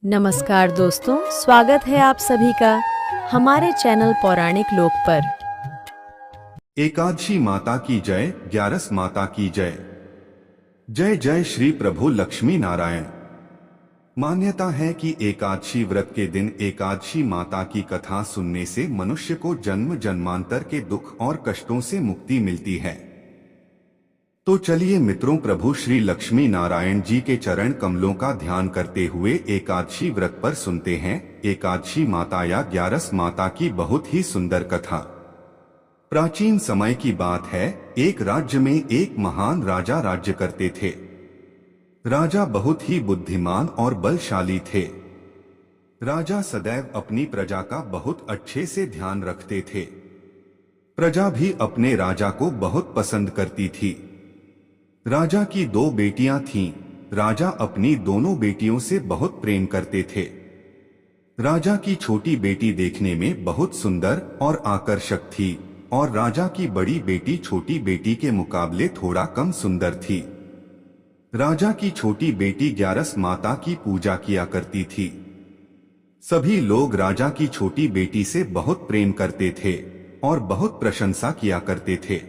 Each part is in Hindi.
नमस्कार दोस्तों, स्वागत है आप सभी का हमारे चैनल पौराणिक लोक पर। एकादशी माता की जय, ग्यारस माता की जय। जय जय श्री प्रभु लक्ष्मी नारायण। मान्यता है कि एकादशी व्रत के दिन एकादशी माता की कथा सुनने से मनुष्य को जन्म जन्मांतर के दुख और कष्टों से मुक्ति मिलती है। तो चलिए मित्रों, प्रभु श्री लक्ष्मी नारायण जी के चरण कमलों का ध्यान करते हुए एकादशी व्रत पर सुनते हैं एकादशी माता या ग्यारस माता की बहुत ही सुंदर कथा। प्राचीन समय की बात है, एक राज्य में एक महान राजा राज्य करते थे। राजा बहुत ही बुद्धिमान और बलशाली थे। राजा सदैव अपनी प्रजा का बहुत अच्छे से ध्यान रखते थे। प्रजा भी अपने राजा को बहुत पसंद करती थी। राजा की दो बेटियां थीं। राजा अपनी दोनों बेटियों से बहुत प्रेम करते थे। राजा की छोटी बेटी देखने में बहुत सुंदर और आकर्षक थी और राजा की बड़ी बेटी छोटी बेटी के मुकाबले थोड़ा कम सुंदर थी। राजा की छोटी बेटी ग्यारस माता की पूजा किया करती थी। सभी लोग राजा की छोटी बेटी से बहुत प्रेम करते थे और बहुत प्रशंसा किया करते थे।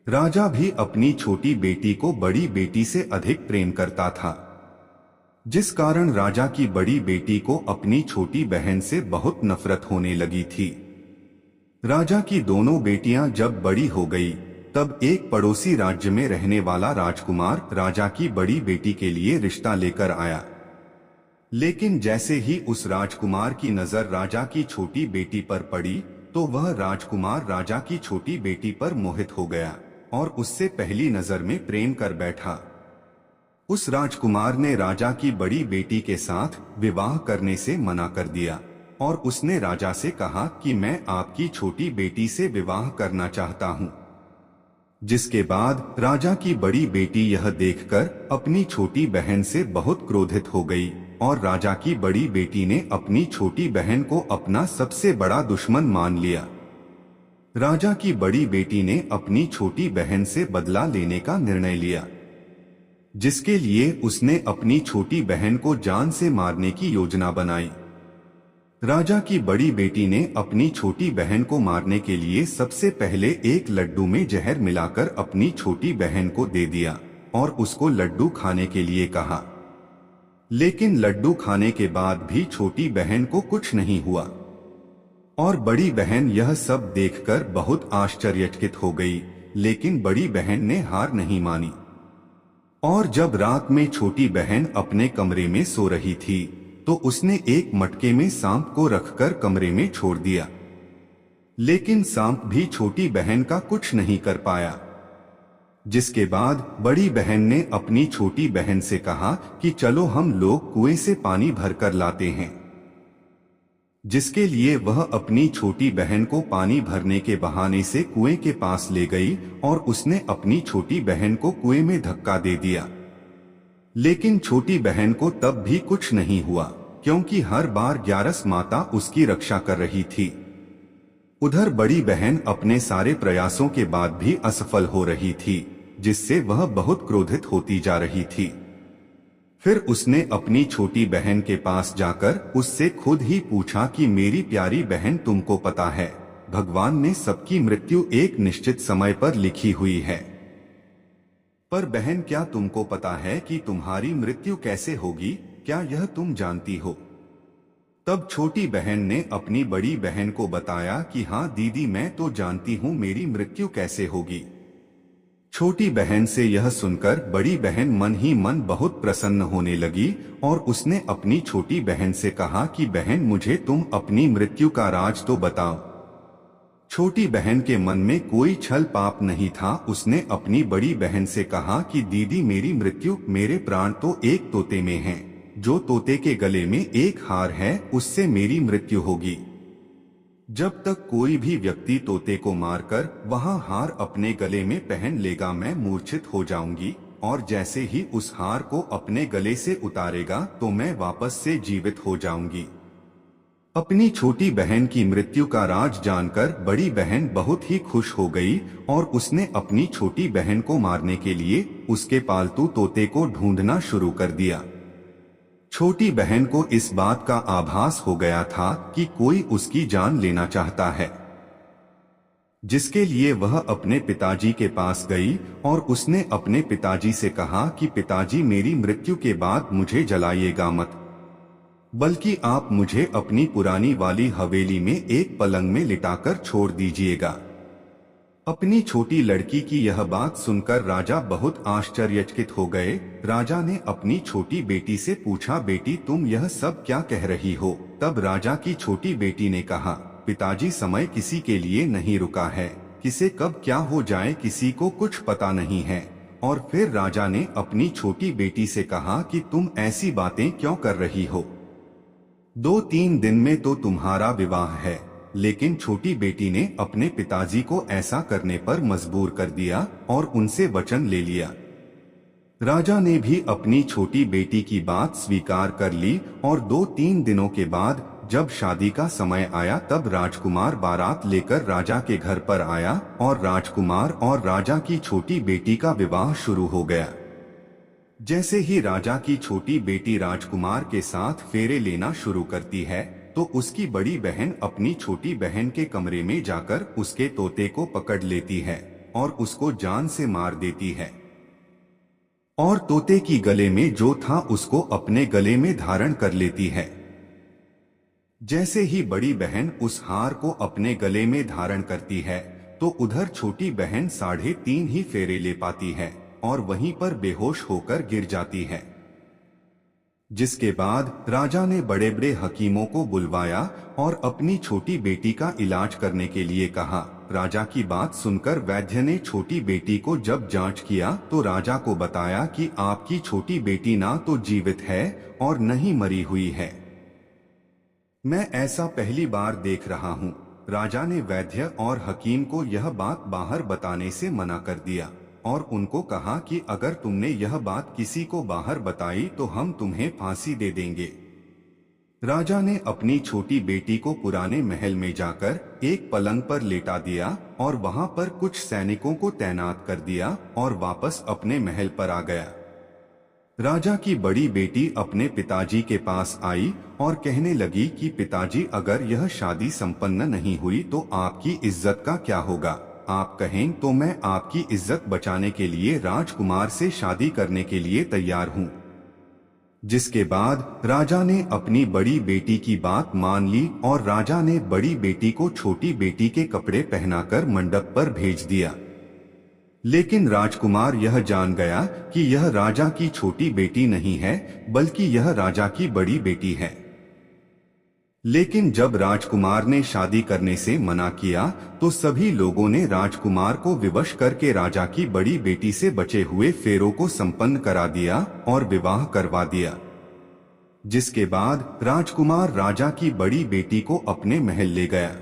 राजा भी अपनी छोटी बेटी को बड़ी बेटी से अधिक प्रेम करता था, जिस कारण राजा की बड़ी बेटी को अपनी छोटी बहन से बहुत नफरत होने लगी थी। राजा की दोनों बेटियां जब बड़ी हो गई, तब एक पड़ोसी राज्य में रहने वाला राजकुमार राजा की बड़ी बेटी के लिए रिश्ता लेकर आया। लेकिन जैसे ही उस राजकुमार की नजर राजा की छोटी बेटी पर पड़ी, तो वह राजकुमार राजा की छोटी बेटी पर मोहित हो गया और उससे पहली नजर में प्रेम कर बैठा। उस राजकुमार ने राजा की बड़ी बेटी के साथ विवाह करने से मना कर दिया और उसने राजा से कहा कि मैं आपकी छोटी बेटी से विवाह करना चाहता हूं। जिसके बाद राजा की बड़ी बेटी यह देखकर अपनी छोटी बहन से बहुत क्रोधित हो गई और राजा की बड़ी बेटी ने अपनी छोटी बहन को अपना सबसे बड़ा दुश्मन मान लिया। राजा की बड़ी बेटी ने अपनी छोटी बहन से बदला लेने का निर्णय लिया, जिसके लिए उसने अपनी छोटी बहन को जान से मारने की योजना बनाई। राजा की बड़ी बेटी ने अपनी छोटी बहन को मारने के लिए सबसे पहले एक लड्डू में जहर मिलाकर अपनी छोटी बहन को दे दिया और उसको लड्डू खाने के लिए कहा। लेकिन लड्डू खाने के बाद भी छोटी बहन को कुछ नहीं हुआ और बड़ी बहन यह सब देखकर बहुत आश्चर्यचकित हो गई। लेकिन बड़ी बहन ने हार नहीं मानी और जब रात में छोटी बहन अपने कमरे में सो रही थी, तो उसने एक मटके में सांप को रखकर कमरे में छोड़ दिया। लेकिन सांप भी छोटी बहन का कुछ नहीं कर पाया। जिसके बाद बड़ी बहन ने अपनी छोटी बहन से कहा कि चलो हम लोग कुएं से पानी भरकर लाते हैं। जिसके लिए वह अपनी छोटी बहन को पानी भरने के बहाने से कुएं के पास ले गई और उसने अपनी छोटी बहन को कुएं में धक्का दे दिया। लेकिन छोटी बहन को तब भी कुछ नहीं हुआ, क्योंकि हर बार ग्यारस माता उसकी रक्षा कर रही थी। उधर बड़ी बहन अपने सारे प्रयासों के बाद भी असफल हो रही थी, जिससे वह बहुत क्रोधित होती जा रही थी। फिर उसने अपनी छोटी बहन के पास जाकर उससे खुद ही पूछा कि मेरी प्यारी बहन, तुमको पता है, भगवान ने सबकी मृत्यु एक निश्चित समय पर लिखी हुई है, पर बहन क्या तुमको पता है कि तुम्हारी मृत्यु कैसे होगी? क्या यह तुम जानती हो? तब छोटी बहन ने अपनी बड़ी बहन को बताया कि हाँ दीदी, मैं तो जानती हूँ मेरी मृत्यु कैसे होगी। छोटी बहन से यह सुनकर बड़ी बहन मन ही मन बहुत प्रसन्न होने लगी और उसने अपनी छोटी बहन से कहा कि बहन, मुझे तुम अपनी मृत्यु का राज तो बताओ। छोटी बहन के मन में कोई छल पाप नहीं था। उसने अपनी बड़ी बहन से कहा कि दीदी, मेरी मृत्यु, मेरे प्राण तो एक तोते में हैं। जो तोते के गले में एक हार है, उससे मेरी मृत्यु होगी। जब तक कोई भी व्यक्ति तोते को मारकर वहां हार अपने गले में पहन लेगा, मैं मूर्छित हो जाऊंगी और जैसे ही उस हार को अपने गले से उतारेगा तो मैं वापस से जीवित हो जाऊंगी। अपनी छोटी बहन की मृत्यु का राज जानकर बड़ी बहन बहुत ही खुश हो गई और उसने अपनी छोटी बहन को मारने के लिए उसके पालतू तोते को ढूंढना शुरू कर दिया। छोटी बहन को इस बात का आभास हो गया था कि कोई उसकी जान लेना चाहता है, जिसके लिए वह अपने पिताजी के पास गई और उसने अपने पिताजी से कहा कि पिताजी, मेरी मृत्यु के बाद मुझे जलाइएगा मत, बल्कि आप मुझे अपनी पुरानी वाली हवेली में एक पलंग में लिटाकर छोड़ दीजिएगा। अपनी छोटी लड़की की यह बात सुनकर राजा बहुत आश्चर्यचकित हो गए। राजा ने अपनी छोटी बेटी से पूछा, बेटी तुम यह सब क्या कह रही हो? तब राजा की छोटी बेटी ने कहा, पिताजी समय किसी के लिए नहीं रुका है, किसे कब क्या हो जाए किसी को कुछ पता नहीं है। और फिर राजा ने अपनी छोटी बेटी से कहा कि तुम ऐसी बातें क्यों कर रही हो? 2-3 दिन में तो तुम्हारा विवाह है। लेकिन छोटी बेटी ने अपने पिताजी को ऐसा करने पर मजबूर कर दिया और उनसे वचन ले लिया। राजा ने भी अपनी छोटी बेटी की बात स्वीकार कर ली और 2-3 दिनों के बाद जब शादी का समय आया तब राजकुमार बारात लेकर राजा के घर पर आया और राजकुमार और राजा की छोटी बेटी का विवाह शुरू हो गया। जैसे ही राजा की छोटी बेटी राजकुमार के साथ फेरे लेना शुरू करती है तो उसकी बड़ी बहन अपनी छोटी बहन के कमरे में जाकर उसके तोते को पकड़ लेती है और उसको जान से मार देती है और तोते की गले में जो था उसको अपने गले में धारण कर लेती है। जैसे ही बड़ी बहन उस हार को अपने गले में धारण करती है तो उधर छोटी बहन 3.5 ही फेरे ले पाती है और वहीं पर बेहोश होकर गिर जाती है। जिसके बाद राजा ने बड़े बड़े हकीमों को बुलवाया और अपनी छोटी बेटी का इलाज करने के लिए कहा। राजा की बात सुनकर वैद्य ने छोटी बेटी को जब जांच किया तो राजा को बताया कि आपकी छोटी बेटी ना तो जीवित है और न ही मरी हुई है। मैं ऐसा पहली बार देख रहा हूँ। राजा ने वैद्य और हकीम को यह बात बाहर बताने से मना कर दिया और उनको कहा कि अगर तुमने यह बात किसी को बाहर बताई तो हम तुम्हें फांसी दे देंगे। राजा ने अपनी छोटी बेटी को पुराने महल में जाकर एक पलंग पर लेटा दिया और वहां पर कुछ सैनिकों को तैनात कर दिया और वापस अपने महल पर आ गया। राजा की बड़ी बेटी अपने पिताजी के पास आई और कहने लगी कि पिताजी, अगर यह शादी संपन्न नहीं हुई तो आपकी इज्जत का क्या होगा? आप कहें तो मैं आपकी इज्जत बचाने के लिए राजकुमार से शादी करने के लिए तैयार हूँ। जिसके बाद राजा ने अपनी बड़ी बेटी की बात मान ली और राजा ने बड़ी बेटी को छोटी बेटी के कपड़े पहनाकर मंडप पर भेज दिया। लेकिन राजकुमार यह जान गया कि यह राजा की छोटी बेटी नहीं है बल्कि यह राजा की बड़ी बेटी है। लेकिन जब राजकुमार ने शादी करने से मना किया तो सभी लोगों ने राजकुमार को विवश करके राजा की बड़ी बेटी से बचे हुए फेरों को संपन्न करा दिया और विवाह करवा दिया। जिसके बाद राजकुमार राजा की बड़ी बेटी को अपने महल ले गया।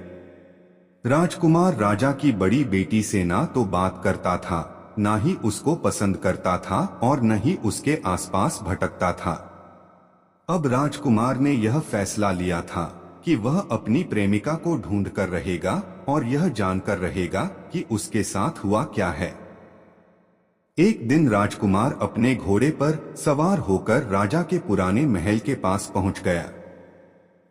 राजकुमार राजा की बड़ी बेटी से ना तो बात करता था, ना ही उसको पसंद करता था और न ही उसके आसपास भटकता था। अब राजकुमार ने यह फैसला लिया था कि वह अपनी प्रेमिका को ढूंढ कर रहेगा और यह जानकर रहेगा कि उसके साथ हुआ क्या है। एक दिन राजकुमार अपने घोड़े पर सवार होकर राजा के पुराने महल के पास पहुंच गया,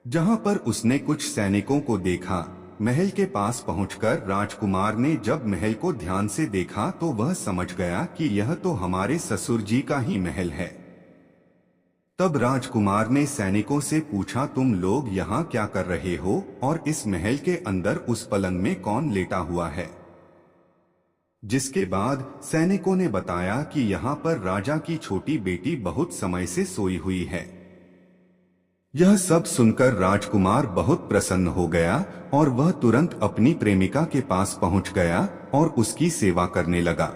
जहां पर उसने कुछ सैनिकों को देखा। महल के पास पहुंचकर राजकुमार ने जब महल को ध्यान से देखा तो वह समझ गया कि यह तो हमारे ससुर जी का ही महल है। तब राजकुमार ने सैनिकों से पूछा, तुम लोग यहाँ क्या कर रहे हो और इस महल के अंदर उस पलंग में कौन लेटा हुआ है? जिसके बाद सैनिकों ने बताया कि यहाँ पर राजा की छोटी बेटी बहुत समय से सोई हुई है। यह सब सुनकर राजकुमार बहुत प्रसन्न हो गया और वह तुरंत अपनी प्रेमिका के पास पहुंच गया और उसकी सेवा करने लगा।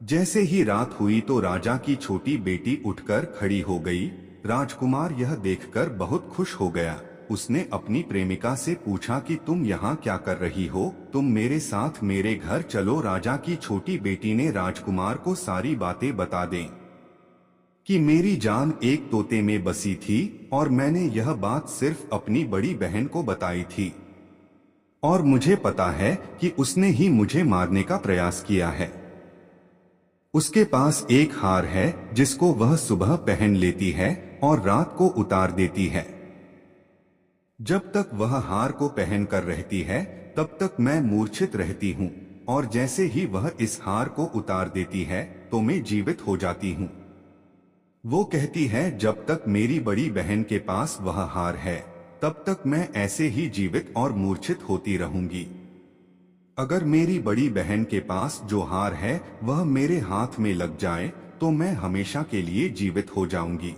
जैसे ही रात हुई तो राजा की छोटी बेटी उठकर खड़ी हो गई। राजकुमार यह देखकर बहुत खुश हो गया। उसने अपनी प्रेमिका से पूछा कि तुम यहाँ क्या कर रही हो? तुम मेरे साथ मेरे घर चलो। राजा की छोटी बेटी ने राजकुमार को सारी बातें बता दें कि मेरी जान एक तोते में बसी थी और मैंने यह बात सिर्फ अपनी बड़ी बहन को बताई थी और मुझे पता है कि उसने ही मुझे मारने का प्रयास किया है। उसके पास एक हार है जिसको वह सुबह पहन लेती है और रात को उतार देती है। जब तक वह हार को पहन कर रहती है तब तक मैं मूर्छित रहती हूँ, और जैसे ही वह इस हार को उतार देती है तो मैं जीवित हो जाती हूँ। वो कहती है जब तक मेरी बड़ी बहन के पास वह हार है तब तक मैं ऐसे ही जीवित और मूर्छित होती रहूंगी। अगर मेरी बड़ी बहन के पास जो हार है वह मेरे हाथ में लग जाए तो मैं हमेशा के लिए जीवित हो जाऊंगी।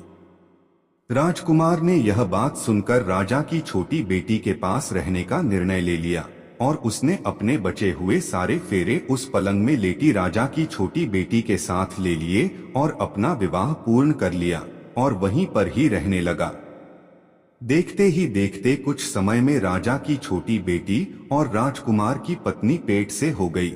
राजकुमार ने यह बात सुनकर राजा की छोटी बेटी के पास रहने का निर्णय ले लिया और उसने अपने बचे हुए सारे फेरे उस पलंग में लेटी राजा की छोटी बेटी के साथ ले लिए और अपना विवाह पूर्ण कर लिया और वहीं पर ही रहने लगा। देखते ही देखते कुछ समय में राजा की छोटी बेटी और राजकुमार की पत्नी पेट से हो गई।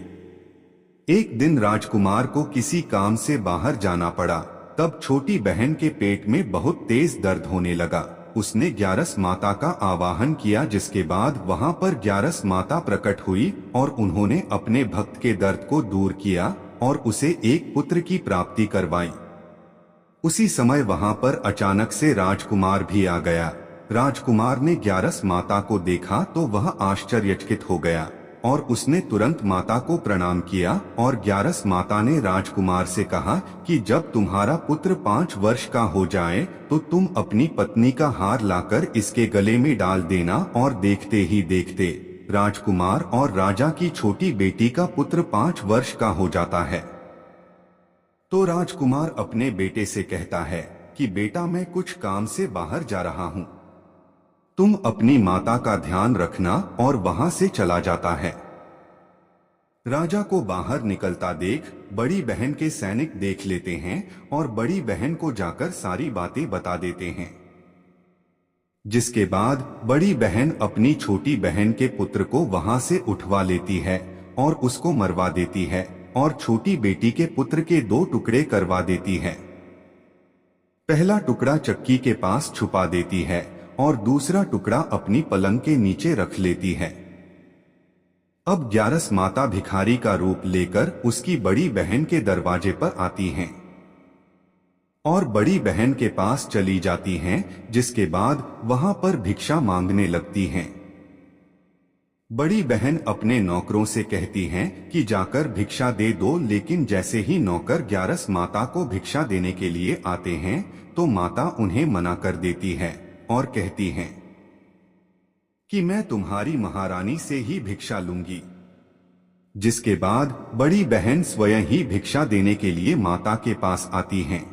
एक दिन राजकुमार को किसी काम से बाहर जाना पड़ा। तब छोटी बहन के पेट में बहुत तेज दर्द होने लगा। उसने ग्यारस माता का आवाहन किया, जिसके बाद वहां पर ग्यारस माता प्रकट हुई और उन्होंने अपने भक्त के दर्द को दूर किया और उसे एक पुत्र की प्राप्ति करवाई। उसी समय वहां पर अचानक से राजकुमार भी आ गया। राजकुमार ने ग्यारस माता को देखा तो वह आश्चर्यचकित हो गया और उसने तुरंत माता को प्रणाम किया और ग्यारस माता ने राजकुमार से कहा कि जब तुम्हारा पुत्र 5 वर्ष का हो जाए तो तुम अपनी पत्नी का हार लाकर इसके गले में डाल देना। और देखते ही देखते राजकुमार और राजा की छोटी बेटी का पुत्र 5 वर्ष का हो जाता है। तो राजकुमार अपने बेटे से कहता है कि बेटा, मैं कुछ काम से बाहर जा रहा हूँ, तुम अपनी माता का ध्यान रखना, और वहां से चला जाता है। राजा को बाहर निकलता देख बड़ी बहन के सैनिक देख लेते हैं और बड़ी बहन को जाकर सारी बातें बता देते हैं। जिसके बाद बड़ी बहन अपनी छोटी बहन के पुत्र को वहां से उठवा लेती है और उसको मरवा देती है और छोटी बेटी के पुत्र के 2 टुकड़े करवा देती है। पहला टुकड़ा चक्की के पास छुपा देती है और दूसरा टुकड़ा अपनी पलंग के नीचे रख लेती है। अब ग्यारस माता भिखारी का रूप लेकर उसकी बड़ी बहन के दरवाजे पर आती हैं और बड़ी बहन के पास चली जाती हैं, जिसके बाद वहां पर भिक्षा मांगने लगती हैं। बड़ी बहन अपने नौकरों से कहती हैं कि जाकर भिक्षा दे दो, लेकिन जैसे ही नौकर ग्यारस माता को भिक्षा देने के लिए आते हैं तो माता उन्हें मना कर देती है और कहती हैं कि मैं तुम्हारी महारानी से ही भिक्षा लूंगी। जिसके बाद बड़ी बहन स्वयं ही भिक्षा देने के लिए माता के पास आती हैं।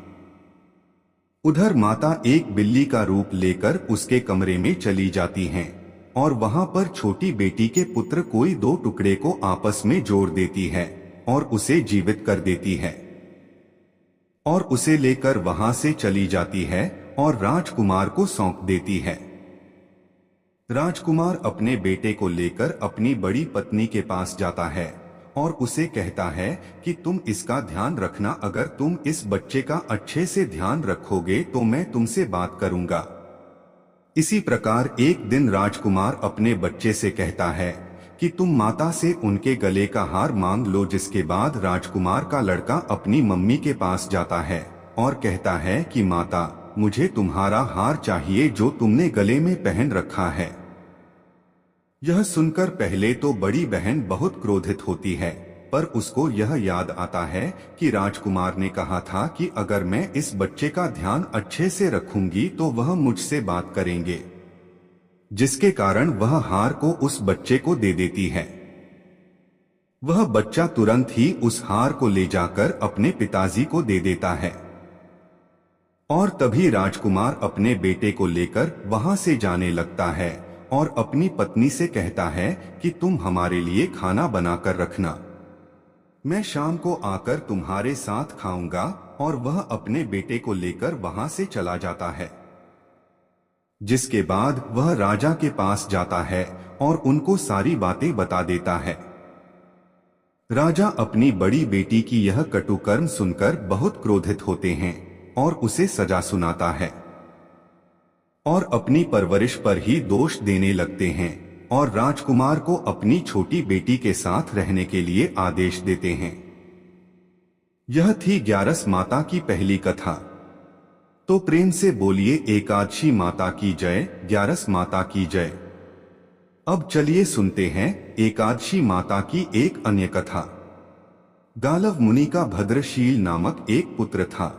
उधर माता एक बिल्ली का रूप लेकर उसके कमरे में चली जाती हैं और वहां पर छोटी बेटी के पुत्र कोई 2 टुकड़े को आपस में जोड़ देती है और उसे जीवित कर देती है और उसे लेकर वहां से चली जाती है और राजकुमार को सौंप देती है। राजकुमार अपने बेटे को लेकर अपनी बड़ी पत्नी के पास जाता है और उसे कहता है कि तुम इसका ध्यान रखना, अगर तुम इस बच्चे का अच्छे से ध्यान रखोगे तो मैं तुमसे बात करूंगा। इसी प्रकार एक दिन राजकुमार अपने बच्चे से कहता है कि तुम माता से उनके गले का हार मांग लो। जिसके बाद राजकुमार का लड़का अपनी मम्मी के पास जाता है और कहता है कि माता, मुझे तुम्हारा हार चाहिए जो तुमने गले में पहन रखा है। यह सुनकर पहले तो बड़ी बहन बहुत क्रोधित होती है, पर उसको यह याद आता है कि राजकुमार ने कहा था कि अगर मैं इस बच्चे का ध्यान अच्छे से रखूंगी तो वह मुझसे बात करेंगे, जिसके कारण वह हार को उस बच्चे को दे देती है। वह बच्चा तुरंत ही उस हार को ले जाकर अपने पिताजी को दे देता है और तभी राजकुमार अपने बेटे को लेकर वहां से जाने लगता है और अपनी पत्नी से कहता है कि तुम हमारे लिए खाना बनाकर रखना, मैं शाम को आकर तुम्हारे साथ खाऊंगा। और वह अपने बेटे को लेकर वहां से चला जाता है। जिसके बाद वह राजा के पास जाता है और उनको सारी बातें बता देता है। राजा अपनी बड़ी बेटी की यह कटुकर्म सुनकर बहुत क्रोधित होते हैं और उसे सजा सुनाता है और अपनी परवरिश पर ही दोष देने लगते हैं और राजकुमार को अपनी छोटी बेटी के साथ रहने के लिए आदेश देते हैं। यह थी ग्यारस माता की पहली कथा। तो प्रेम से बोलिए एकादशी माता की जय, ग्यारस माता की जय। अब चलिए सुनते हैं एकादशी माता की एक अन्य कथा। गालव मुनि का भद्रशील नामक एक पुत्र था।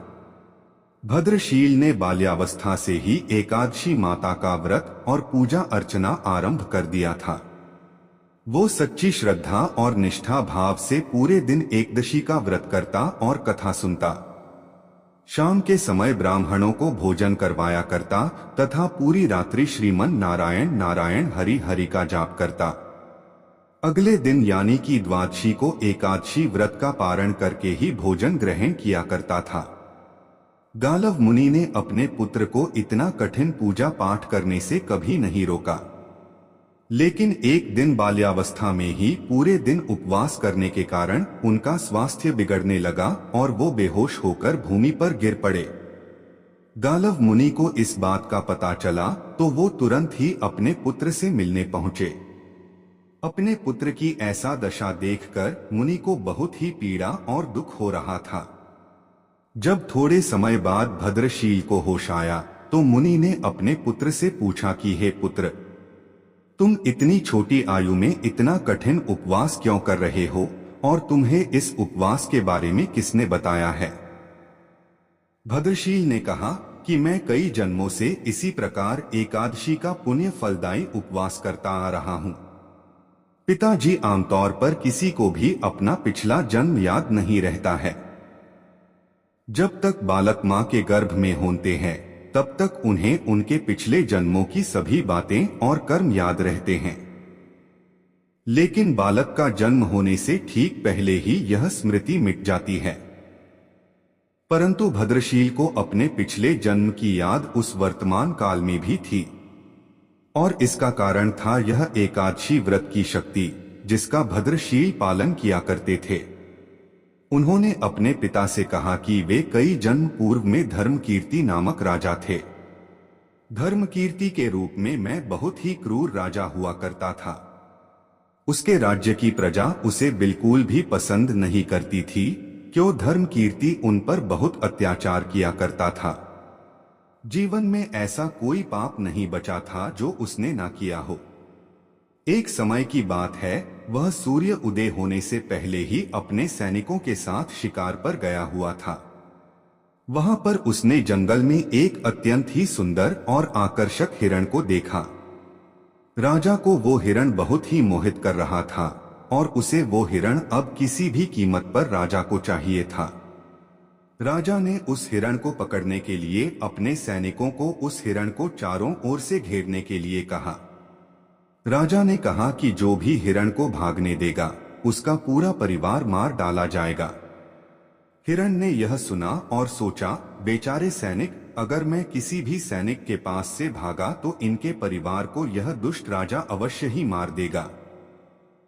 भद्रशील ने बाल्यावस्था से ही एकादशी माता का व्रत और पूजा अर्चना आरंभ कर दिया था। वो सच्ची श्रद्धा और निष्ठा भाव से पूरे दिन एकदशी का व्रत करता और कथा सुनता। शाम के समय ब्राह्मणों को भोजन करवाया करता तथा पूरी रात्रि श्रीमन नारायण नारायण हरि हरि का जाप करता। अगले दिन यानी कि द्वादशी को एकादशी व्रत का पारण करके ही भोजन ग्रहण किया करता था। गालव मुनि ने अपने पुत्र को इतना कठिन पूजा पाठ करने से कभी नहीं रोका, लेकिन एक दिन बाल्यावस्था में ही पूरे दिन उपवास करने के कारण उनका स्वास्थ्य बिगड़ने लगा और वो बेहोश होकर भूमि पर गिर पड़े। गालव मुनि को इस बात का पता चला तो वो तुरंत ही अपने पुत्र से मिलने पहुंचे। अपने पुत्र की ऐसा दशा देखकर मुनि को बहुत ही पीड़ा और दुख हो रहा था। जब थोड़े समय बाद भद्रशील को होश आया तो मुनि ने अपने पुत्र से पूछा कि हे पुत्र, तुम इतनी छोटी आयु में इतना कठिन उपवास क्यों कर रहे हो और तुम्हें इस उपवास के बारे में किसने बताया है? भद्रशील ने कहा कि मैं कई जन्मों से इसी प्रकार एकादशी का पुण्य फलदायी उपवास करता आ रहा हूँ। पिताजी आमतौर पर किसी को भी अपना पिछला जन्म याद नहीं रहता है। जब तक बालक माँ के गर्भ में होते हैं तब तक उन्हें उनके पिछले जन्मों की सभी बातें और कर्म याद रहते हैं, लेकिन बालक का जन्म होने से ठीक पहले ही यह स्मृति मिट जाती है। परंतु भद्रशील को अपने पिछले जन्म की याद उस वर्तमान काल में भी थी और इसका कारण था यह एकादशी व्रत की शक्ति जिसका भद्रशील पालन किया करते थे। उन्होंने अपने पिता से कहा कि वे कई जन्म पूर्व में धर्मकीर्ति नामक राजा थे। धर्मकीर्ति के रूप में मैं बहुत ही क्रूर राजा हुआ करता था। उसके राज्य की प्रजा उसे बिल्कुल भी पसंद नहीं करती थी, क्यों धर्मकीर्ति उन पर बहुत अत्याचार किया करता था। जीवन में ऐसा कोई पाप नहीं बचा था जो उसने ना किया हो। एक समय की बात है, वह सूर्य उदय होने से पहले ही अपने सैनिकों के साथ शिकार पर गया हुआ था। वहां पर उसने जंगल में एक अत्यंत ही सुंदर और आकर्षक हिरण को देखा। राजा को वो हिरण बहुत ही मोहित कर रहा था और उसे वो हिरण अब किसी भी कीमत पर राजा को चाहिए था। राजा ने उस हिरण को पकड़ने के लिए अपने सैनिकों को उस हिरण को चारों ओर से घेरने के लिए कहा। राजा ने कहा कि जो भी हिरण को भागने देगा उसका पूरा परिवार मार डाला जाएगा। हिरण ने यह सुना और सोचा, बेचारे सैनिक, अगर मैं किसी भी सैनिक के पास से भागा तो इनके परिवार को यह दुष्ट राजा अवश्य ही मार देगा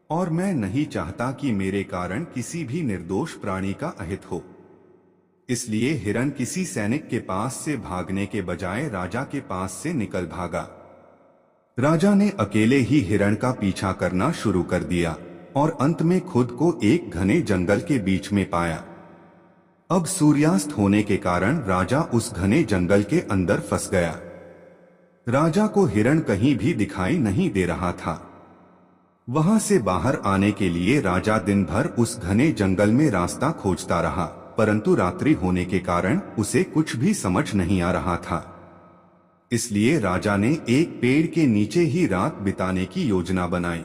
और मैं नहीं चाहता कि मेरे कारण किसी भी निर्दोष प्राणी का अहित हो। इसलिए हिरण किसी सैनिक के पास से भागने के बजाय राजा के पास से निकल भागा। राजा ने अकेले ही हिरण का पीछा करना शुरू कर दिया और अंत में खुद को एक घने जंगल के बीच में पाया। अब सूर्यास्त होने के कारण राजा उस घने जंगल के अंदर फंस गया। राजा को हिरण कहीं भी दिखाई नहीं दे रहा था। वहां से बाहर आने के लिए राजा दिन भर उस घने जंगल में रास्ता खोजता रहा, परंतु रात्रि होने के कारण उसे कुछ भी समझ नहीं आ रहा था। इसलिए राजा ने एक पेड़ के नीचे ही रात बिताने की योजना बनाई।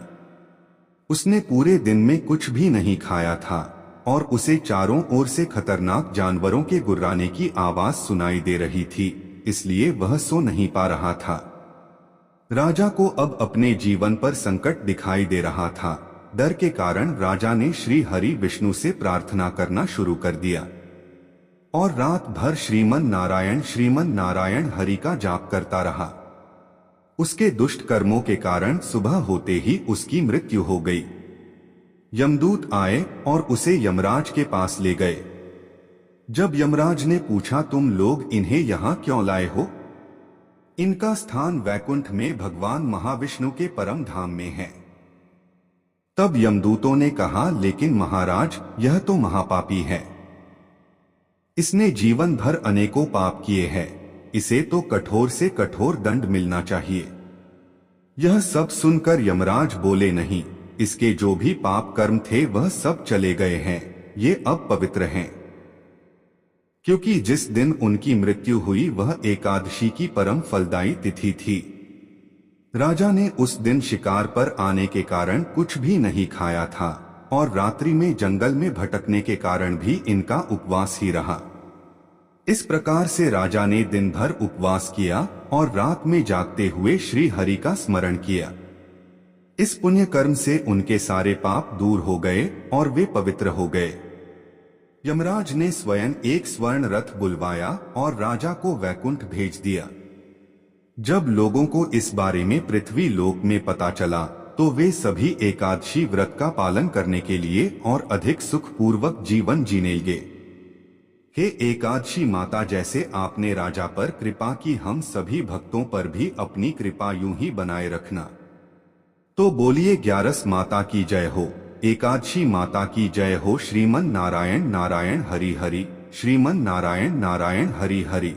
उसने पूरे दिन में कुछ भी नहीं खाया था और उसे चारों ओर से खतरनाक जानवरों के गुर्राने की आवाज सुनाई दे रही थी, इसलिए वह सो नहीं पा रहा था। राजा को अब अपने जीवन पर संकट दिखाई दे रहा था। डर के कारण राजा ने श्री हरि विष्णु से प्रार्थना करना शुरू कर दिया और रात भर श्रीमन नारायण हरि का जाप करता रहा। उसके दुष्ट कर्मों के कारण सुबह होते ही उसकी मृत्यु हो गई। यमदूत आए और उसे यमराज के पास ले गए। जब यमराज ने पूछा, तुम लोग इन्हें यहाँ क्यों लाए हो? इनका स्थान वैकुंठ में भगवान महाविष्णु के परम धाम में है। तब यमदूतों ने कहा, लेकिन महाराज, यह तो महापापी है। इसने जीवन भर अनेकों पाप किए हैं, इसे तो कठोर से कठोर दंड मिलना चाहिए। यह सब सुनकर यमराज बोले, नहीं, इसके जो भी पाप कर्म थे वह सब चले गए हैं, ये अब पवित्र हैं। क्योंकि जिस दिन उनकी मृत्यु हुई वह एकादशी की परम फलदायी तिथि थी। राजा ने उस दिन शिकार पर आने के कारण कुछ भी नहीं खाया था और रात्रि में जंगल में भटकने के कारण भी इनका उपवास ही रहा। इस प्रकार से राजा ने दिन भर उपवास किया और रात में जागते हुए श्री हरि का स्मरण किया। इस पुण्य कर्म से उनके सारे पाप दूर हो गए और वे पवित्र हो गए। यमराज ने स्वयं एक स्वर्ण रथ बुलवाया और राजा को वैकुंठ भेज दिया। जब लोगों को इस बारे में पृथ्वी लोक में पता चला तो वे सभी एकादशी व्रत का पालन करने के लिए और अधिक सुखपूर्वक जीवन जीने लगे। हे एकादशी माता, जैसे आपने राजा पर कृपा की, हम सभी भक्तों पर भी अपनी कृपा यूं ही बनाए रखना। तो बोलिए, ग्यारस माता की जय हो, एकादशी माता की जय हो। श्रीमन नारायण नारायण हरि हरि, श्रीमन नारायण नारायण हरि हरि।